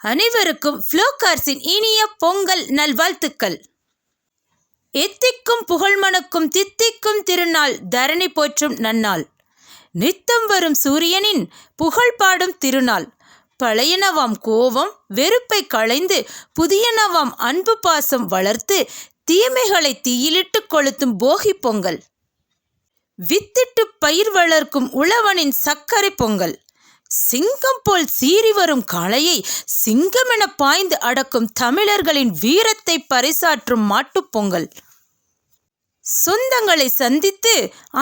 அனைவருக்கும் ஃப்ளோகார்ஸின் இனிய பொங்கல் நல்வாழ்த்துக்கள். எத்திக்கும் புகழ்மணக்கும் தித்திக்கும் திருநாள், தரணி போற்றும் நன்னாள், நித்தம் வரும் சூரியனின் புகழ் பாடும் திருநாள். பழையனவாம் கோபம் வெறுப்பை களைந்து புதியனவாம் அன்பு பாசம் வளர்த்து தீமைகளை தீயிலிட்டு கொளுத்தும் போகி பொங்கல். வித்திட்டு பயிர் வளர்க்கும் உழவனின் சர்க்கரை பொங்கல். சிங்கம் போல் சீறி வரும் காளையை சிங்கமென பாய்ந்து அடக்கும் தமிழர்களின் வீரத்தை பறைசாற்றும் மாட்டுப்பொங்கல். சொந்தங்களை சந்தித்து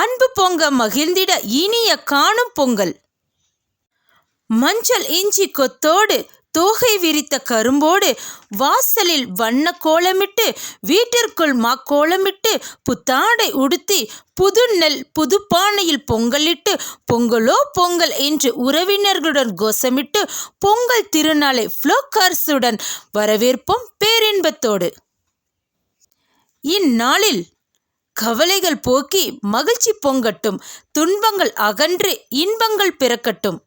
அன்பு பொங்க மகிழ்ந்திட இனிய காணும் பொங்கல். மஞ்சள் இஞ்சி கொத்தோடு தோகை விரித்த கரும்போடு வாசலில் வண்ண கோலமிட்டு வீட்டிற்குள் மாக்கோலமிட்டு புத்தாடை உடுத்தி புது நெல் புது பானையில் பொங்கலிட்டு பொங்கலோ பொங்கல் என்று உறவினர்களுடன் கோஷமிட்டு பொங்கல் திருநாளை ஃப்ளோகார்ஸுடன் வரவேற்போம் பேரின்பத்தோடு. இந்நாளில் கவலைகள் போக்கி மகிழ்ச்சி பொங்கட்டும், துன்பங்கள் அகன்று இன்பங்கள் பிறக்கட்டும்,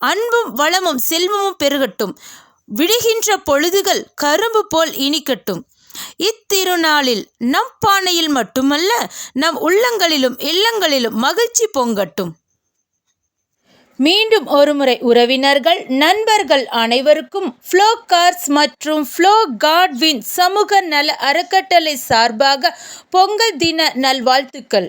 அன்பும் வளமும் செல்வமும் பெருகட்டும், விடுகின்ற பொழுதுகள் கரும்பு போல் இனிக்கட்டும். இத்திருநாளில் நம் பானையில் மட்டுமல்ல, நம் உள்ளங்களிலும் இல்லங்களிலும் மகிழ்ச்சி பொங்கட்டும். மீண்டும் ஒருமுறை உறவினர்கள் நண்பர்கள் அனைவருக்கும் ஃப்ளோகார்ஸ் மற்றும் ஃப்ளோ காட்வின் சமூக நல அறக்கட்டளை சார்பாக பொங்கல் தின நல்வாழ்த்துக்கள்.